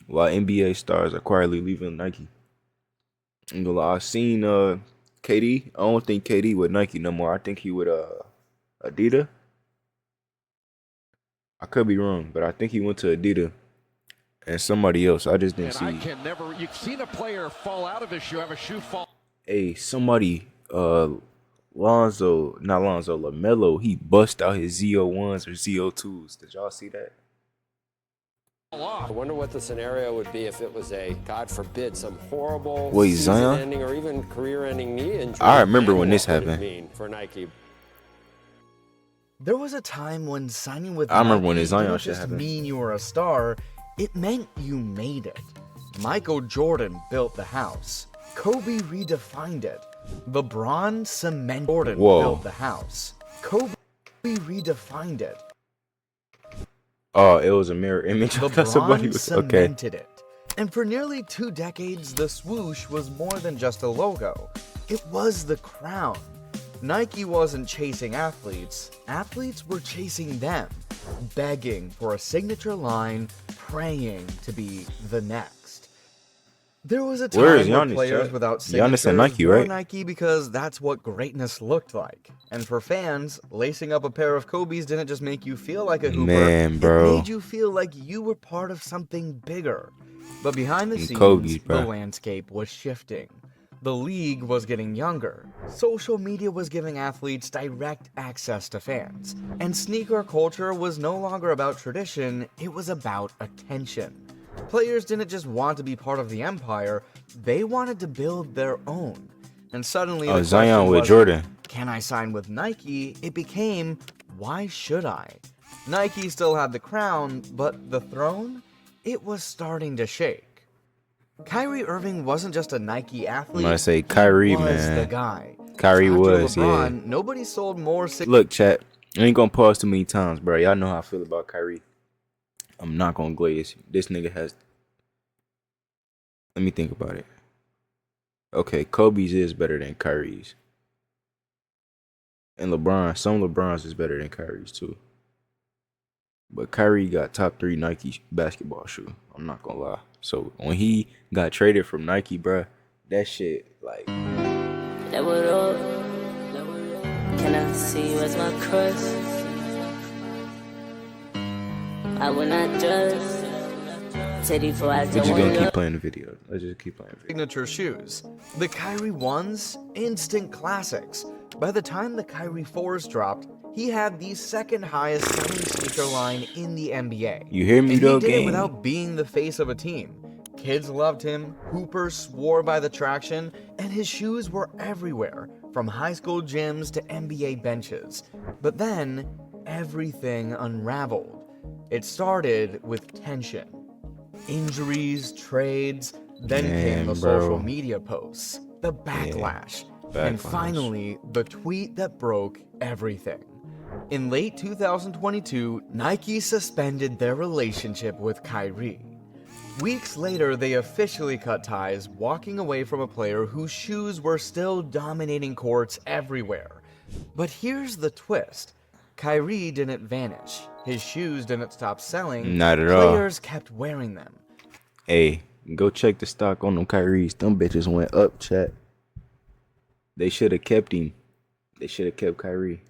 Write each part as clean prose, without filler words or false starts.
while NBA stars are quietly leaving Nike. And I seen KD. I don't think KD with Nike no more. I think he with Adidas. I could be wrong, but I think he went to Adidas and somebody else. I just didn't And I see. can never. You've seen a player fall out of his shoe, have a shoe fall Hey, somebody, Lonzo, not Lonzo, LaMelo, he bust out his ZO1s or ZO2s. Did y'all see that? off. I wonder what the scenario would be if it was a, God forbid, some horrible Wait, Zion? season-ending or even career-ending knee injury. I remember when And this what would it happened. mean for Nike? There was a time when signing with I remember when Nike the Zion didn't shit just happened. mean you were a star, it meant you made it. Michael Jordan built the house. Kobe redefined it. LeBron cemented Jordan built the house. Kobe redefined it. Oh, it was a mirror image. I thought somebody LeBron was okay. cemented it. And for nearly 2 decades, the swoosh was more than just a logo. It was the crown. Nike wasn't chasing athletes. Athletes were chasing them, begging for a signature line, praying to be the next. There was a time Where is where Giannis, players chat? without Giannis signatures and Nike, wore right? Nike because that's what greatness looked like. And for fans, lacing up a pair of Kobe's didn't just make you feel like a hooper. Man, bro. It made you feel like you were part of something bigger. But behind the Them scenes, Kobe's, the bro. landscape was shifting. The league was getting younger. Social media was giving athletes direct access to fans. And sneaker culture was no longer about tradition, it was about attention. Players didn't just want to be part of the empire, they wanted to build their own. And suddenly, Oh, the Zion question with wasn't, Jordan. can I sign with Nike? It became, why should I? Nike still had the crown, but the throne? It was starting to shake. Kyrie Irving wasn't just a Nike athlete. I'm gonna say Kyrie, he was man. the guy. Kyrie After was, LeBron, yeah. nobody sold more. Look, chat. I ain't gonna pause too many times, bro. Y'all know how I feel about Kyrie. I'm not gonna glaze. This nigga has. Let me think about it. Okay, Kobe's is better than Kyrie's. And LeBron, some LeBron's is better than Kyrie's too. But Kyrie got top 3 Nike basketball shoe. I'm not gonna lie. So when he got traded from Nike, bruh, that shit, like, Level up. Can I see you as my crush? I will not judge. Teddy for I we don't just gonna want keep playing the video. Let's just keep playing the video. signature shoes. The Kyrie 1s, instant classics. By the time the Kyrie 4s dropped, he had the second highest selling sneaker line in the NBA. You hear me And though, he did it gang? without being the face of a team. Kids loved him, hoopers swore by the traction, and his shoes were everywhere, from high school gyms to NBA benches. But then, everything unraveled. It started with tension. Injuries, trades, then came the Man, bro. social media posts, the backlash, and backlash. finally, the tweet that broke everything. In late 2022, Nike suspended their relationship with Kyrie. Weeks later, they officially cut ties, walking away from a player whose shoes were still dominating courts everywhere. But here's the twist. Kyrie didn't vanish. His shoes didn't stop selling. Not at all. Players kept wearing them. Hey, go check the stock on them Kyrie's. Them bitches went up, chat. They should have kept him. They should have kept Kyrie.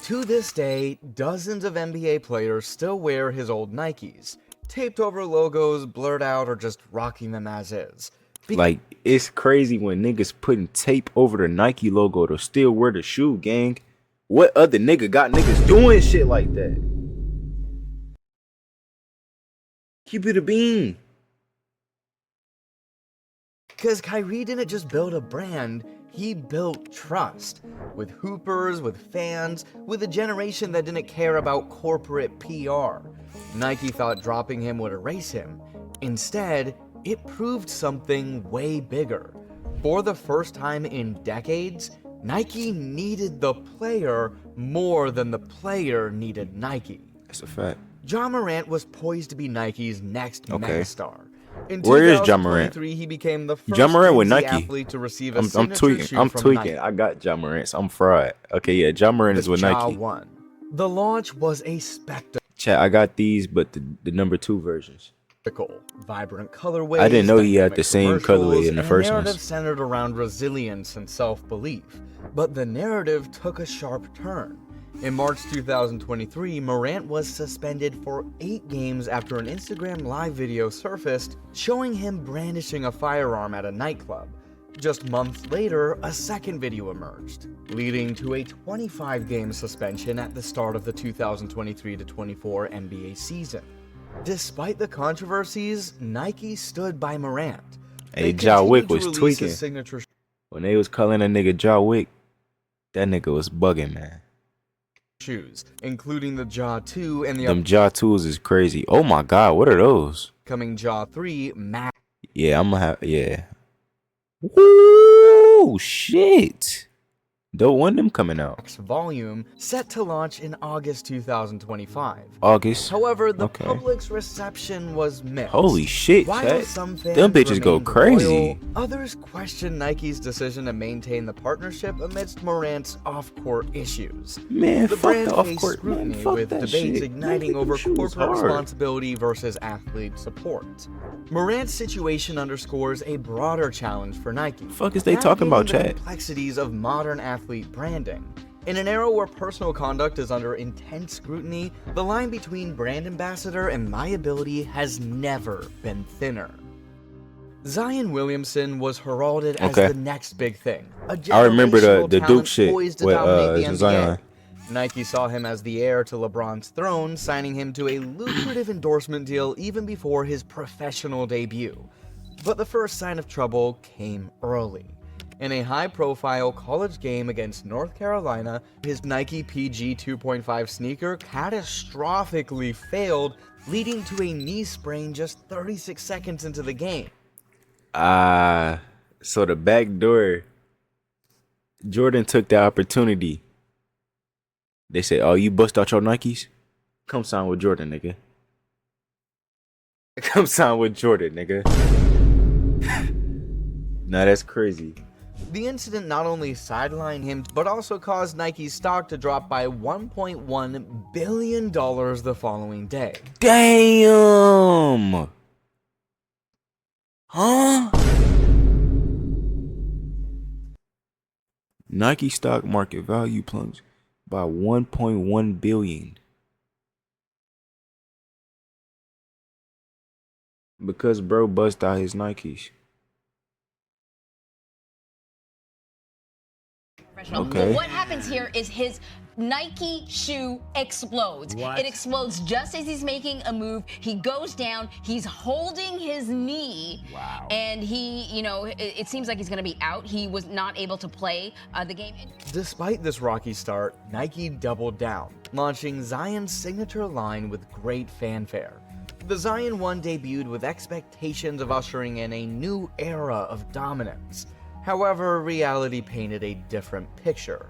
To this day, dozens of NBA players still wear his old Nikes, taped over logos, blurred out, or just rocking them as is. Like, it's crazy when niggas putting tape over the Nike logo to still wear the shoe, gang. What other nigga got niggas doing shit like that? Keep it a bean. Because Kyrie didn't just build a brand, he built trust. With hoopers, with fans, with a generation that didn't care about corporate PR. Nike thought dropping him would erase him. Instead, it proved something way bigger. For the first time in decades, Nike needed the player more than the player needed Nike. That's a fact. Ja Morant was poised to be Nike's next Okay. megastar. In Where is Ja Morant? 2023, he became the first Ja Morant with Gen Z Nike. athlete to receive a I'm signature tweaking. shoe I'm from tweaking. Nike. I got Ja Morant. So I'm fried. Okay, yeah, Ja Morant is with Ja Nike. 1. The launch was a spectacle. Chat, I got these, but the number 2 versions. vibrant colorways. I didn't know he had dynamic the same commercials, colorway in the and first a narrative ones. centered around resilience and self-belief. But the narrative took a sharp turn. In March 2023, Morant was suspended for 8 games after an Instagram live video surfaced showing him brandishing a firearm at a nightclub. Just months later, a second video emerged, leading to a 25-game suspension at the start of the 2023-24 NBA season. Despite the controversies, Nike stood by Morant. Hey, They Ja Wick continued to was release tweaking. his signature When they was calling a nigga Ja Wick, that nigga was bugging, man. shoes, including the Ja 2 and the Them Ja tools is crazy. Oh my god, what are those? upcoming Ja 3 Max Yeah, I'm gonna have, yeah. Woo, shit. Don't want them coming out. volume, set to launch in August 2025. August. However, the Okay. public's reception was mixed. Holy shit, While chat. some fans Them bitches go remained crazy. loyal, others questioned Nike's decision to maintain the partnership amidst Morant's off-court issues. Man, The fuck brand the faced off-court. Man, scrutiny fuck with that debates shit. igniting Man, over them shoes corporate hard. responsibility versus athlete support. Morant's situation underscores a broader challenge for Nike. Fuck is they talking about, navigating the chat? complexities of modern athlete branding. In an era where personal conduct is under intense scrutiny, the line between brand ambassador and liability has never been thinner. Zion Williamson was heralded as Okay. the next big thing. I remember the generational Duke talent shit poised to with dominate the NBA. Zion. Nike saw him as the heir to LeBron's throne, signing him to a lucrative endorsement deal even before his professional debut. But the first sign of trouble came early. In a high-profile college game against North Carolina, his Nike PG 2.5 sneaker catastrophically failed, leading to a knee sprain just 36 seconds into the game. So the back door, Jordan took the opportunity. They said, "Oh, you bust out your Nikes? Come sign with Jordan, nigga. Come sign with Jordan, nigga." Nah, that's crazy. The incident not only sidelined him, but also caused Nike's stock to drop by $1.1 billion the following day. Damn. Huh? Nike stock market value plunged by 1.1 billion because bro bust out his Nikes. Okay. But what happens here is his Nike shoe explodes. It explodes just as he's making a move. He goes down. He's holding his knee. Wow. And he, it seems like he's going to be out. He was not able to play the game. Despite this rocky start, Nike doubled down, launching Zion's signature line with great fanfare. The Zion 1 debuted with expectations of ushering in a new era of dominance. However, reality painted a different picture.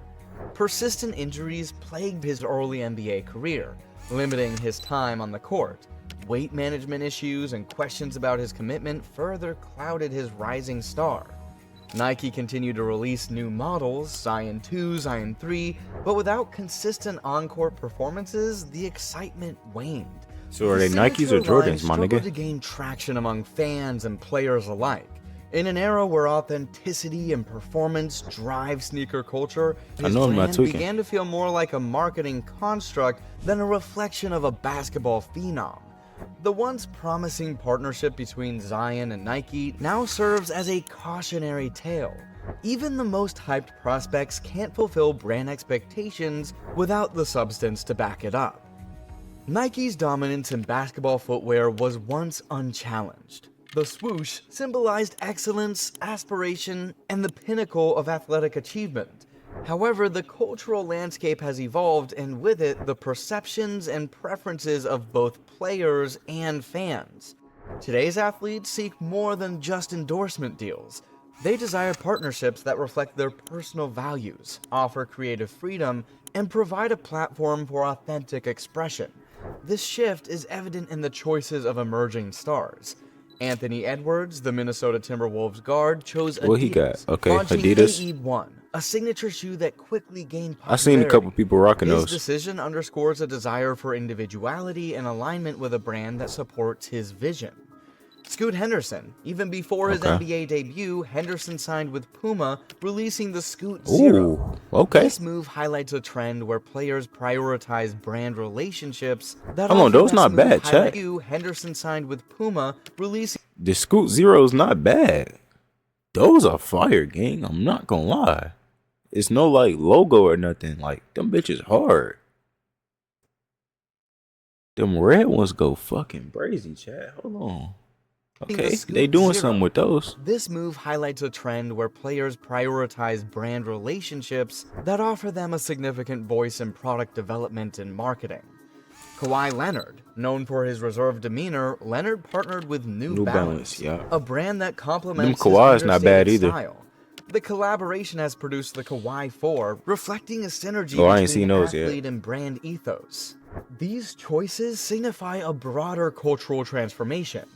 Persistent injuries plagued his early NBA career, limiting his time on the court. Weight management issues and questions about his commitment further clouded his rising star. Nike continued to release new models, Zion 2, Zion 3, but without consistent on-court performances, the excitement waned. So are The they Nikes or signature line Jordans, my struggled nigga? to gain traction among fans and players alike. In an era where authenticity and performance drive sneaker culture, his know I'm not brand tweaking. began to feel more like a marketing construct than a reflection of a basketball phenom. The once promising partnership between Zion and Nike now serves as a cautionary tale. Even the most hyped prospects can't fulfill brand expectations without the substance to back it up. Nike's dominance in basketball footwear was once unchallenged. The swoosh symbolized excellence, aspiration, and the pinnacle of athletic achievement. However, the cultural landscape has evolved, and with it, the perceptions and preferences of both players and fans. Today's athletes seek more than just endorsement deals. They desire partnerships that reflect their personal values, offer creative freedom, and provide a platform for authentic expression. This shift is evident in the choices of emerging stars. Anthony Edwards, the Minnesota Timberwolves guard, chose Adidas, What he got? Okay, launching Adidas. AE1, a signature shoe that quickly gained popularity. I seen a couple people rocking His those. decision underscores a desire for individuality and alignment with a brand that supports his vision. Scoot Henderson. Even before his Okay. NBA debut, Henderson signed with Puma, releasing the Scoot Zero. Ooh, okay. This move highlights a trend where players prioritize brand relationships that Hold on, offer those best not move bad, highlight- Chat. Henderson signed with Puma, releasing The Scoot Zero's not bad. Those are fire, gang. I'm not gonna lie. It's no like logo or nothing. Like them bitches hard. Them red ones go fucking crazy, Chat. Hold on. Okay, the Scoot they doing Zero. something with those. This move highlights a trend where players prioritize brand relationships that offer them a significant voice in product development and marketing. Kawhi Leonard, known for his reserved demeanor, Leonard partnered with New Balance, yeah. a brand that complements Them his Kawhi's not bad understated either. style. The collaboration has produced the Kawhi 4, reflecting a synergy Oh, I ain't between seen those yet. athlete and brand ethos. These choices signify a broader cultural transformation.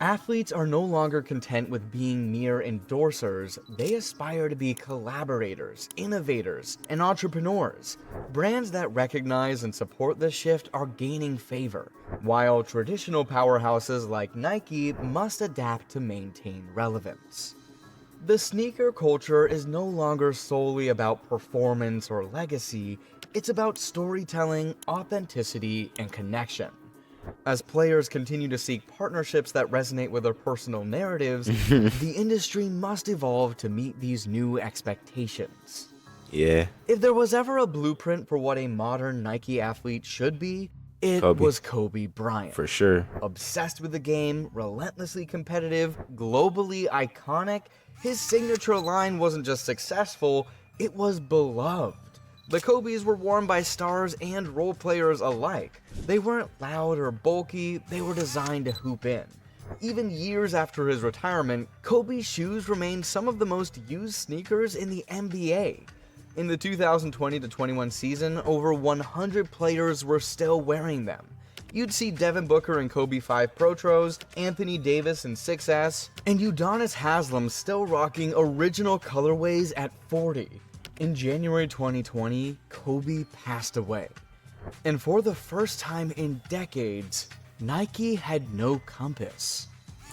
Athletes are no longer content with being mere endorsers, they aspire to be collaborators, innovators, and entrepreneurs. Brands that recognize and support this shift are gaining favor, while traditional powerhouses like Nike must adapt to maintain relevance. The sneaker culture is no longer solely about performance or legacy, it's about storytelling, authenticity, and connection. As players continue to seek partnerships that resonate with their personal narratives, the industry must evolve to meet these new expectations. Yeah. If there was ever a blueprint for what a modern Nike athlete should be, it Kobe. was Kobe Bryant. For sure. Obsessed with the game, relentlessly competitive, globally iconic, his signature line wasn't just successful, it was beloved. The Kobes were worn by stars and role players alike. They weren't loud or bulky, they were designed to hoop in. Even years after his retirement, Kobe's shoes remained some of the most used sneakers in the NBA. In the 2020-21 season, over 100 players were still wearing them. You'd see Devin Booker in Kobe 5 Protros, Anthony Davis in 6S, and Udonis Haslem still rocking original colorways at 40. In January 2020, Kobe passed away. And for the first time in decades, Nike had no compass.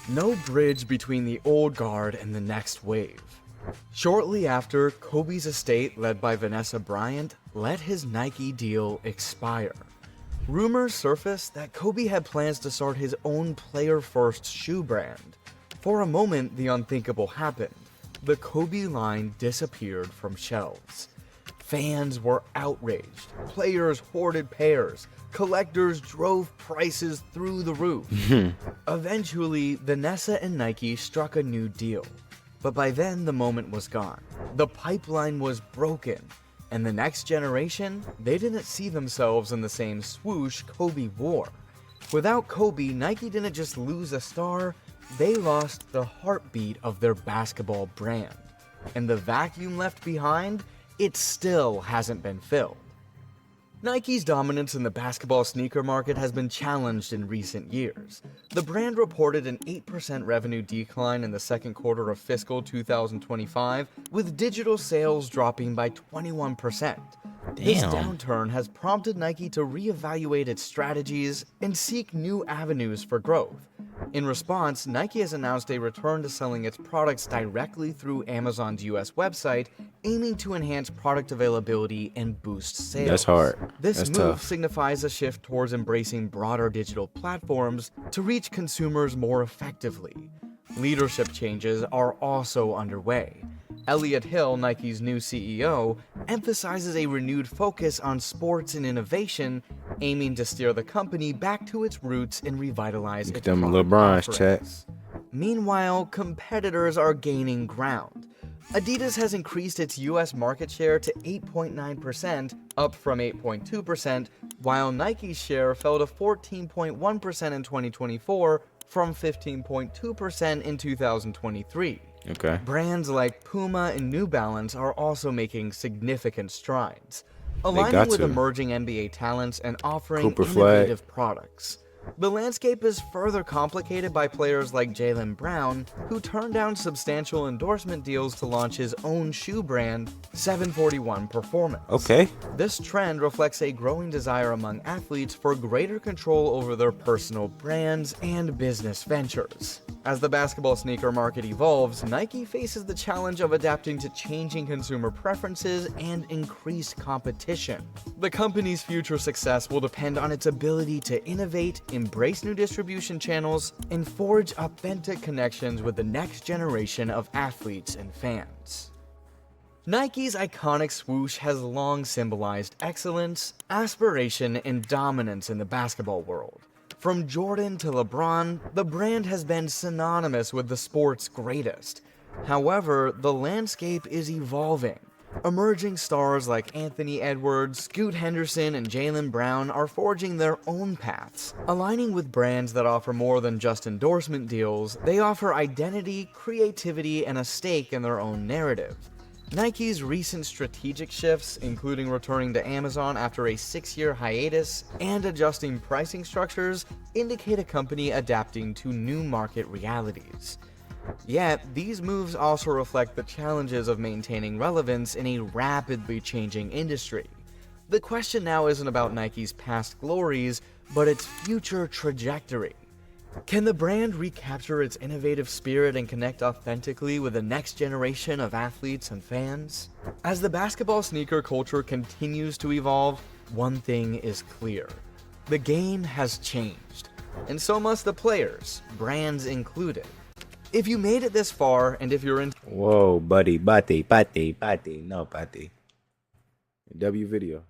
No bridge between the old guard and the next wave. Shortly after, Kobe's estate, led by Vanessa Bryant, let his Nike deal expire. Rumors surfaced that Kobe had plans to start his own player-first shoe brand. For a moment, the unthinkable happened. The Kobe line disappeared from shelves. Fans were outraged. Players hoarded pairs. Collectors drove prices through the roof. Eventually, Vanessa and Nike struck a new deal. But by then, the moment was gone. The pipeline was broken. And the next generation, they didn't see themselves in the same swoosh Kobe wore. Without Kobe, Nike didn't just lose a star, they lost the heartbeat of their basketball brand. And the vacuum left behind, it still hasn't been filled. Nike's dominance in the basketball sneaker market has been challenged in recent years. The brand reported an 8% revenue decline in the second quarter of fiscal 2025, with digital sales dropping by 21%. This downturn has prompted Nike to reevaluate its strategies and seek new avenues for growth. In response, Nike has announced a return to selling its products directly through Amazon's US website, aiming to enhance product availability and boost sales. That's hard. This That's move tough. signifies a shift towards embracing broader digital platforms to reach consumers more effectively. Leadership changes are also underway. Elliott Hill, Nike's new CEO, emphasizes a renewed focus on sports and innovation, aiming to steer the company back to its roots and revitalize its Them product LeBrons, offerings. Meanwhile, competitors are gaining ground. Adidas has increased its US market share to 8.9%, up from 8.2%, while Nike's share fell to 14.1% in 2024 from 15.2% in 2023. Okay. Brands like Puma and New Balance are also making significant strides, got aligning with to. emerging NBA talents and offering Cooper Flag. innovative products. The landscape is further complicated by players like Jaylen Brown, who turned down substantial endorsement deals to launch his own shoe brand, 741 Performance. Okay. This trend reflects a growing desire among athletes for greater control over their personal brands and business ventures. As the basketball sneaker market evolves, Nike faces the challenge of adapting to changing consumer preferences and increased competition. The company's future success will depend on its ability to innovate, embrace new distribution channels, and forge authentic connections with the next generation of athletes and fans. Nike's iconic swoosh has long symbolized excellence, aspiration, and dominance in the basketball world. From Jordan to LeBron, the brand has been synonymous with the sport's greatest. However, the landscape is evolving. Emerging stars like Anthony Edwards, Scoot Henderson, and Jaylen Brown are forging their own paths. Aligning with brands that offer more than just endorsement deals, they offer identity, creativity, and a stake in their own narrative. Nike's recent strategic shifts, including returning to Amazon after a 6-year hiatus and adjusting pricing structures, indicate a company adapting to new market realities. Yet, these moves also reflect the challenges of maintaining relevance in a rapidly changing industry. The question now isn't about Nike's past glories, but its future trajectory. Can the brand recapture its innovative spirit and connect authentically with the next generation of athletes and fans? As the basketball sneaker culture continues to evolve, one thing is clear. The game has changed, and so must the players, brands included. If you made it this far, and if you're in— Whoa, buddy, bate, no, bate. W video.